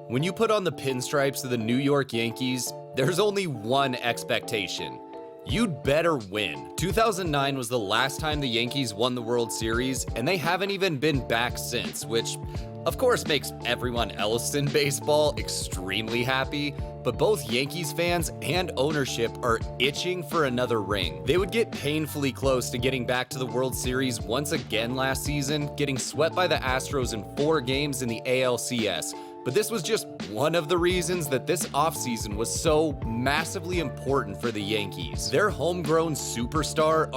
When you put on the pinstripes of the New York Yankees, there's only one expectation. You'd better win. 2009 was the last time the Yankees won the World Series, and they haven't even been back since, which of course makes everyone else in baseball extremely happy, but both Yankees fans and ownership are itching for another ring. They would get painfully close to getting back to the World Series once again last season, getting swept by the Astros in 4 games in the ALCS. But this was just one of the reasons that this offseason was so massively important for the Yankees. Their homegrown superstar,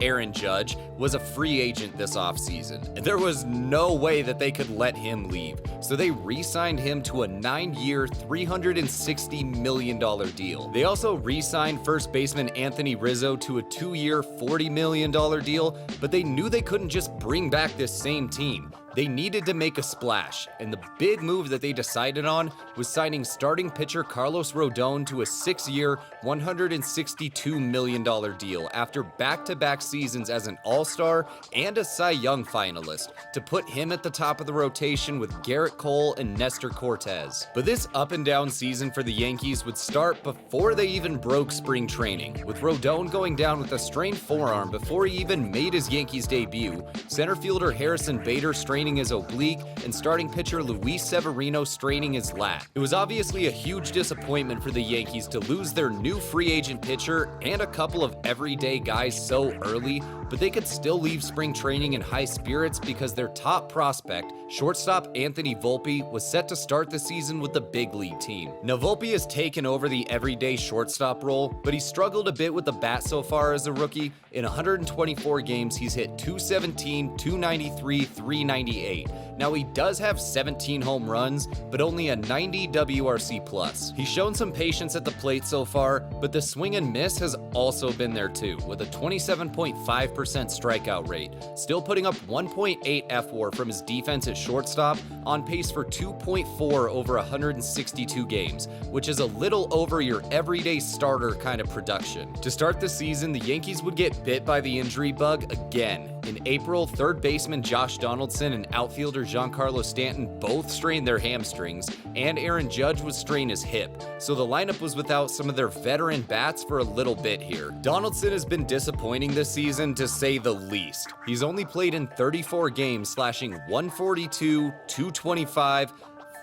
Aaron Judge, was a free agent this offseason, and there was no way that they could let him leave. So they re-signed him to a 9-year, $360 million deal. They also re-signed first baseman Anthony Rizzo to a 2-year, $40 million deal, but they knew they couldn't just bring back this same team. They needed to make a splash, and the big move that they decided on was signing starting pitcher Carlos Rodon to a 6-year, $162 million deal after back-to-back seasons as an All-Star and a Cy Young finalist, to put him at the top of the rotation with Gerrit Cole and Nestor Cortes. But this up-and-down season for the Yankees would start before they even broke spring training, with Rodon going down with a strained forearm before he even made his Yankees debut, center fielder Harrison Bader straining his oblique, and starting pitcher Luis Severino straining his lat. It was obviously a huge disappointment for the Yankees to lose their new free agent pitcher and a couple of everyday guys so early, but they could still leave spring training in high spirits because their top prospect, shortstop Anthony Volpe, was set to start the season with the big league team. Now, Volpe has taken over the everyday shortstop role, but he struggled a bit with the bat so far as a rookie. In 124 games, he's hit .217, .293, .398. Now, he does have 17 home runs, but only a 90 WRC+. He's shown some patience at the plate so far, but the swing and miss has also been there too, with a 27.5% strikeout rate, still putting up 1.8 fWAR from his defense at shortstop, on pace for 2.4 over 162 games, which is a little over your everyday starter kind of production. To start the season, the Yankees would get bit by the injury bug again. In April, third baseman Josh Donaldson and outfielder Giancarlo Stanton both strained their hamstrings, and Aaron Judge would strain his hip, so the lineup was without some of their veteran bats for a little bit here. Donaldson has been disappointing this season, to say the least. He's only played in 34 games, slashing 142, 225,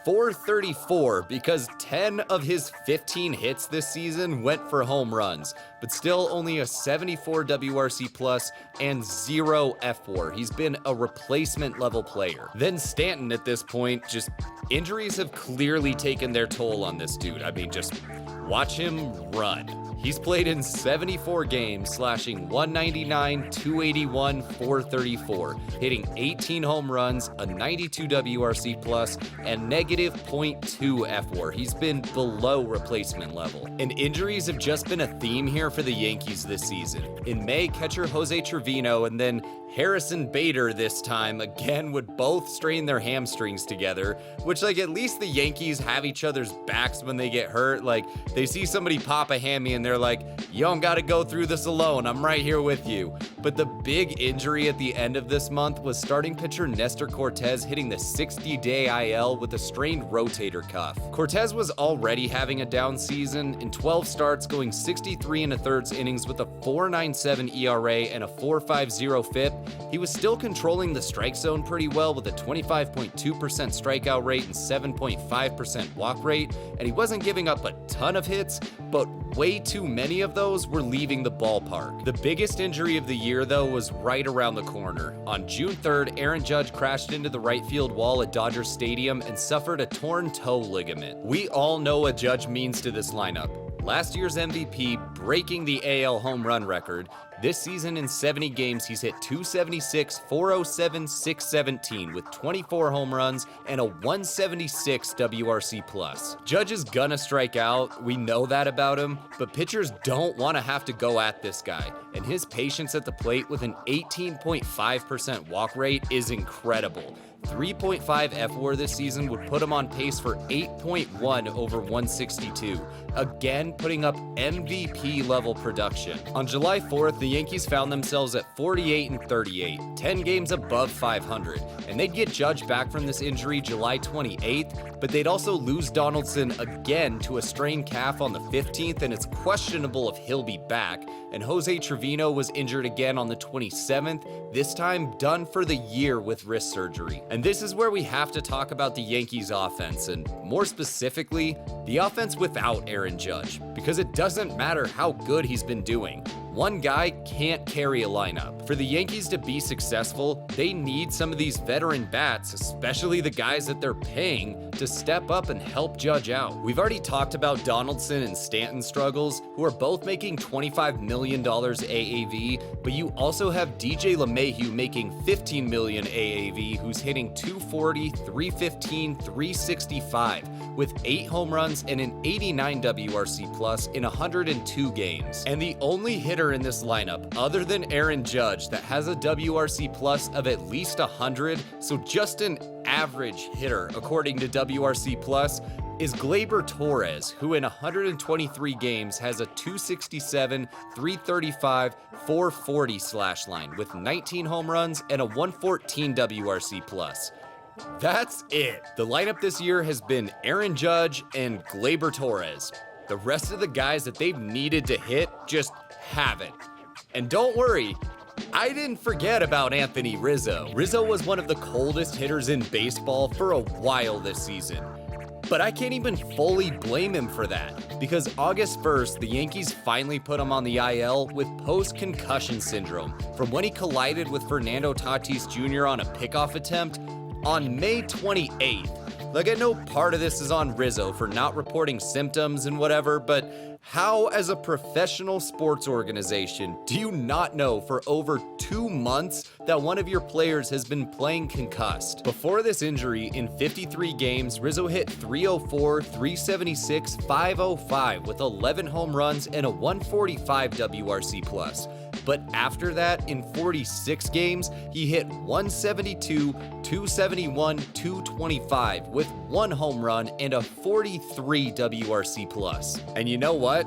.434 because 10 of his 15 hits this season went for home runs, but still only a 74 WRC+ and 0 fWAR. He's been a replacement level player. Then Stanton at this point, just injuries have clearly taken their toll on this dude. I mean, just watch him run. He's played in 74 games, slashing 199, 281, .434, hitting 18 home runs, a 92 WRC+, and negative .2 fWAR. He's been below replacement level. And injuries have just been a theme here for the Yankees this season. In May, catcher Jose Trevino and then Harrison Bader this time again would both strain their hamstrings together, which, like, at least the Yankees have each other's backs when they get hurt. Like, they see somebody pop a hammy and they're like, you don't gotta go through this alone, I'm right here with you. But the big injury at the end of this month was starting pitcher Nestor Cortes hitting the 60-day IL with a strained rotator cuff. Cortes was already having a down season, in 12 starts going 63 1/3 innings with a 4.97 ERA and a 4.50 FIP. He was still controlling the strike zone pretty well with a 25.2% strikeout rate and 7.5% walk rate, and he wasn't giving up a ton of hits, but way too many of those were leaving the ballpark. The biggest injury of the year, though, was right around the corner. On June 3rd, Aaron Judge crashed into the right field wall at Dodger Stadium and suffered a torn toe ligament. We all know what Judge means to this lineup. Last year's MVP, breaking the AL home run record. This season in 70 games, he's hit .276, .407, .617 with 24 home runs and a 176 WRC+. Judge is gonna strike out, we know that about him, but pitchers don't want to have to go at this guy, and his patience at the plate with an 18.5% walk rate is incredible. 3.5 fWAR this season would put him on pace for 8.1 over 162, again putting up MVP level production. On July 4th, the the Yankees found themselves at 48-38, 10 games above 500, and they'd get Judge back from this injury July 28th, but they'd also lose Donaldson again to a strained calf on the 15th, and it's questionable if he'll be back. And Jose Trevino was injured again on the 27th, this time done for the year with wrist surgery. And this is where we have to talk about the Yankees offense, and more specifically, the offense without Aaron Judge, because it doesn't matter how good he's been doing. One guy can't carry a lineup. For the Yankees to be successful, they need some of these veteran bats, especially the guys that they're paying, to step up and help Judge out. We've already talked about Donaldson and Stanton's struggles, who are both making $25 million AAV, but you also have DJ LeMahieu making $15 million AAV, who's hitting .240, .315, .365, with 8 home runs and an 89 WRC plus in 102 games. And the only hitter in this lineup, other than Aaron Judge, that has a WRC plus of at least 100, so just an average hitter according to WRC plus, is Gleyber Torres, who in 123 games has a .267, .335, .440 slash line with 19 home runs and a 114 WRC plus. That's it. The lineup this year has been Aaron Judge and Gleyber Torres. The rest of the guys that they've needed to hit just haven't. And don't worry, I didn't forget about Anthony Rizzo. Rizzo was one of the coldest hitters in baseball for a while this season. But I can't even fully blame him for that, because August 1st, the Yankees finally put him on the IL with post-concussion syndrome from when he collided with Fernando Tatis Jr. on a pickoff attempt on May 28th. Like, I know part of this is on Rizzo for not reporting symptoms and whatever, but how, as a professional sports organization, do you not know for over 2 months that one of your players has been playing concussed? Before this injury, in 53 games, Rizzo hit .304, .376, .505 with 11 home runs and a 145 WRC plus. But after that, in 46 games, he hit .172, .271, .225 with 1 home run and a 43 WRC plus. And you know what?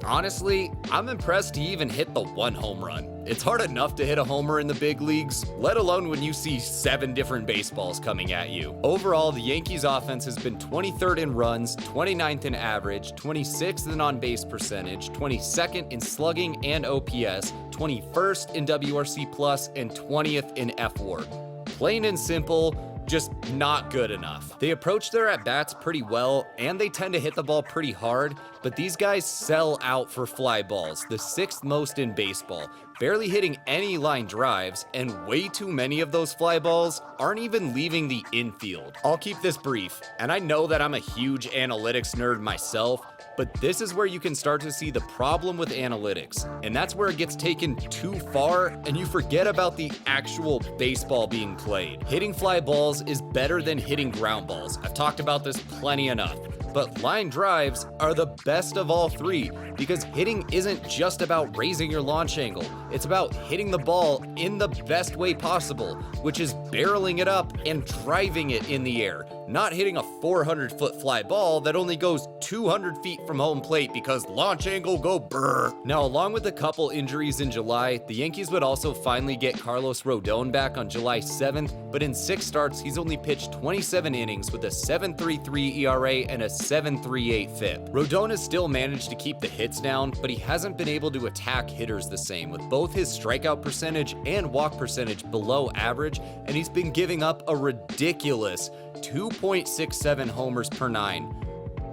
Honestly, I'm impressed he even hit the 1 home run. It's hard enough to hit a homer in the big leagues, let alone when you see 7 different baseballs coming at you. Overall, the Yankees offense has been 23rd in runs, 29th in average, 26th in on-base percentage, 22nd in slugging and OPS, 21st in WRC plus, and 20th in FWAR. Plain and simple, just not good enough. They approach their at-bats pretty well, and they tend to hit the ball pretty hard, but these guys sell out for fly balls, the 6th most in baseball, barely hitting any line drives, and way too many of those fly balls aren't even leaving the infield. I'll keep this brief, and I know that I'm a huge analytics nerd myself, but this is where you can start to see the problem with analytics, and that's where it gets taken too far and you forget about the actual baseball being played. Hitting fly balls is better than hitting ground balls. I've talked about this plenty enough. But line drives are the best of all 3, because hitting isn't just about raising your launch angle. It's about hitting the ball in the best way possible, which is barreling it up and driving it in the air, not hitting a 400-foot fly ball that only goes 200 feet from home plate because launch angle go brr. Now, along with a couple injuries in July, the Yankees would also finally get Carlos Rodon back on July 7th, but in 6 starts, he's only pitched 27 innings with a 7.33 ERA and a 7.38 FIP. Rodon has still managed to keep the hits down, but he hasn't been able to attack hitters the same, with both his strikeout percentage and walk percentage below average, and he's been giving up a ridiculous 2.67 homers per 9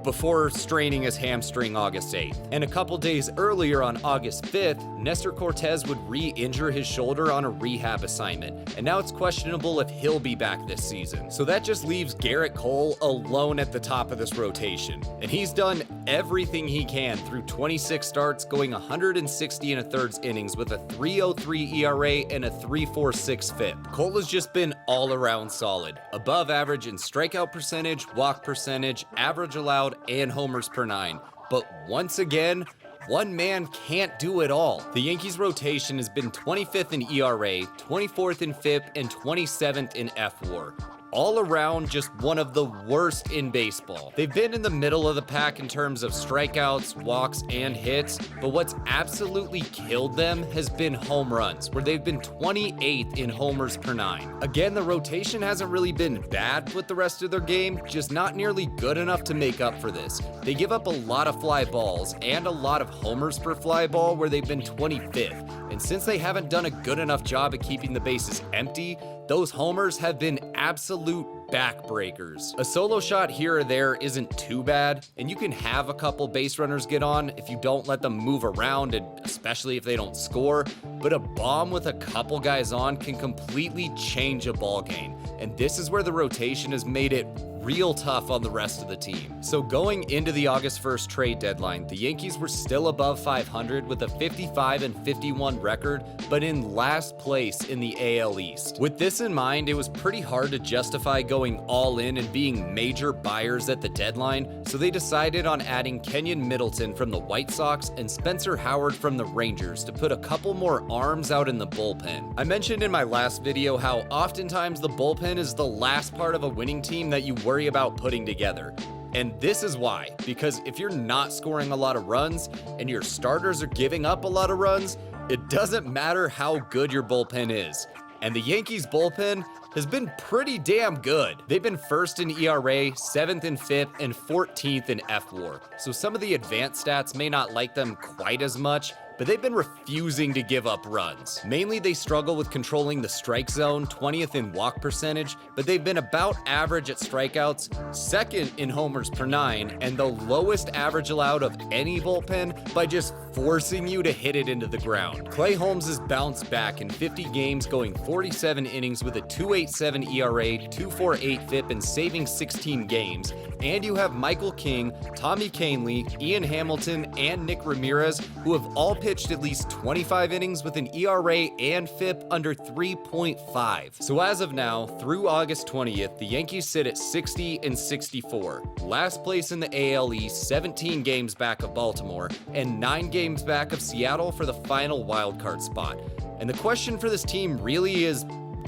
before straining his hamstring August 8th. And a couple days earlier on August 5th, Nestor Cortez would re-injure his shoulder on a rehab assignment, and now it's questionable if he'll be back this season. So that just leaves Gerrit Cole alone at the top of this rotation, and he's done everything he can through 26 starts, going 160 1/3 innings with a 3.03 ERA and a 3.46 FIP. Cole has just been all around solid, above average in strikeout percentage, walk percentage, average allowed, and homers per 9. But once again, one man can't do it all. The Yankees rotation has been 25th in ERA, 24th in FIP, and 27th in FWAR. all around just one of the worst in baseball. They've been in the middle of the pack in terms of strikeouts, walks, and hits, but what's absolutely killed them has been home runs, where they've been 28th in homers per 9. Again, the rotation hasn't really been bad with the rest of their game, just not nearly good enough to make up for this. They give up a lot of fly balls and a lot of homers per fly ball, where they've been 25th. And since they haven't done a good enough job at keeping the bases empty, those homers have been absolute backbreakers. A solo shot here or there isn't too bad, and you can have a couple base runners get on if you don't let them move around, and especially if they don't score, but a bomb with a couple guys on can completely change a ball game, and this is where the rotation has made it real tough on the rest of the team. So going into the August 1st trade deadline, the Yankees were still above 500 with a 55-51 record, but in last place in the AL East. With this in mind, it was pretty hard to justify going all in and being major buyers at the deadline, so they decided on adding Kenyon Middleton from the White Sox and Spencer Howard from the Rangers to put a couple more arms out in the bullpen. I mentioned in my last video how oftentimes the bullpen is the last part of a winning team that you worry about putting together. And this is why, because if you're not scoring a lot of runs and your starters are giving up a lot of runs, it doesn't matter how good your bullpen is. And the Yankees bullpen has been pretty damn good. They've been first in ERA, 7th in FIP, and 14th in FWAR. So some of the advanced stats may not like them quite as much, but they've been refusing to give up runs. Mainly they struggle with controlling the strike zone, 20th in walk percentage, but they've been about average at strikeouts, 2nd in homers per 9, and the lowest average allowed of any bullpen by just forcing you to hit it into the ground. Clay Holmes has bounced back in 50 games, going 47 innings with a 2.87 ERA, 2.48 FIP, and saving 16 games. And you have Michael King, Tommy Kahnle, Ian Hamilton, and Nick Ramirez, who have all pitched at least 25 innings with an ERA and FIP under 3.5. So as of now, through August 20th, the Yankees sit at 60-64. Last place in the AL East, 17 games back of Baltimore, and 9 games back of Seattle for the final wildcard spot. And the question for this team really is,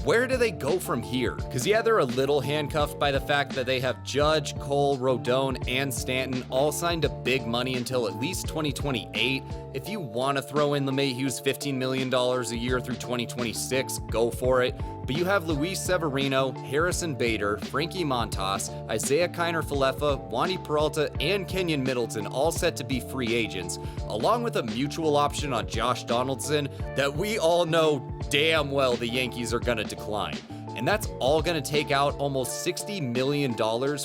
where do they go from here? Because yeah, they're a little handcuffed by the fact that they have Judge, Cole, Rodon, and Stanton all signed to big money until at least 2028. If you want to throw in LeMahieu's $15 million a year through 2026, go for it. But you have Luis Severino, Harrison Bader, Frankie Montas, Isaiah Kiner-Falefa, Wandy Peralta, and Kenyon Middleton all set to be free agents, along with a mutual option on Josh Donaldson that we all know damn well the Yankees are going to decline. And that's all going to take out almost $60 million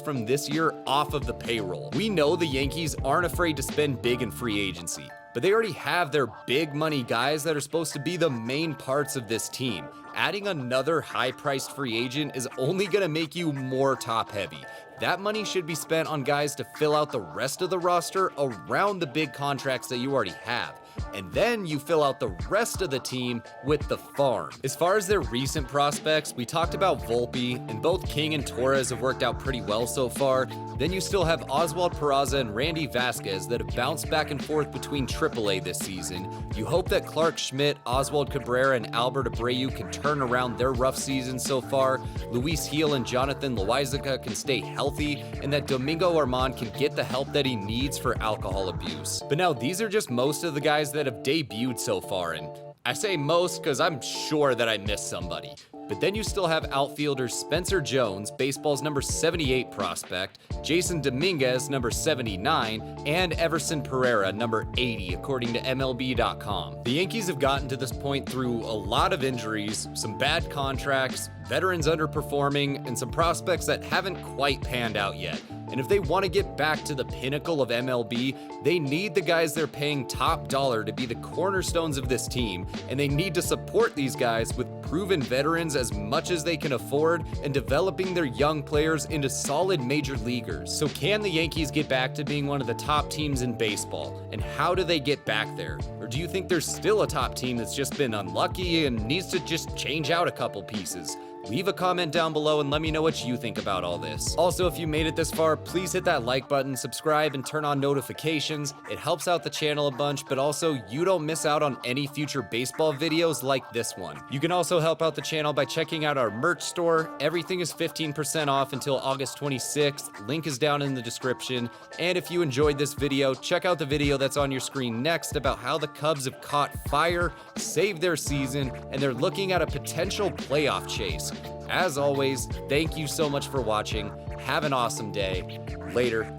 from this year off of the payroll. We know the Yankees aren't afraid to spend big in free agency, but they already have their big money guys that are supposed to be the main parts of this team. Adding another high-priced free agent is only going to make you more top-heavy. That money should be spent on guys to fill out the rest of the roster around the big contracts that you already have. And then you fill out the rest of the team with the farm. As far as their recent prospects, we talked about Volpe, and both King and Torres have worked out pretty well so far. Then you still have Oswald Peraza and Randy Vasquez that have bounced back and forth between AAA this season. You hope that Clark Schmidt, Oswald Cabrera, and Albert Abreu can turn around their rough season so far. Luis Gil and Jonathan Loaizaga can stay healthy, and that Domingo Armand can get the help that he needs for alcohol abuse. But now these are just most of the guys that have debuted so far, and I say most because I'm sure that I missed somebody. But then you still have outfielders Spencer Jones, baseball's number 78 prospect, Jason Dominguez, number 79, and Everson Pereira, number 80, according to MLB.com. The Yankees have gotten to this point through a lot of injuries, some bad contracts, veterans underperforming, and some prospects that haven't quite panned out yet. And if they want to get back to the pinnacle of MLB, they need the guys they're paying top dollar to be the cornerstones of this team, and they need to support these guys with proven veterans as much as they can afford and developing their young players into solid major leaguers. So can the Yankees get back to being one of the top teams in baseball? And how do they get back there? Or do you think there's still a top team that's just been unlucky and needs to just change out a couple pieces? Leave a comment down below and let me know what you think about all this. Also, if you made it this far, please hit that like button, subscribe, and turn on notifications. It helps out the channel a bunch, but also you don't miss out on any future baseball videos like this one. You can also help out the channel by checking out our merch store. Everything is 15% off until August 26th. Link is down in the description. And if you enjoyed this video, check out the video that's on your screen next about how the Cubs have caught fire, saved their season, and they're looking at a potential playoff chase. As always, thank you so much for watching. Have an awesome day. Later.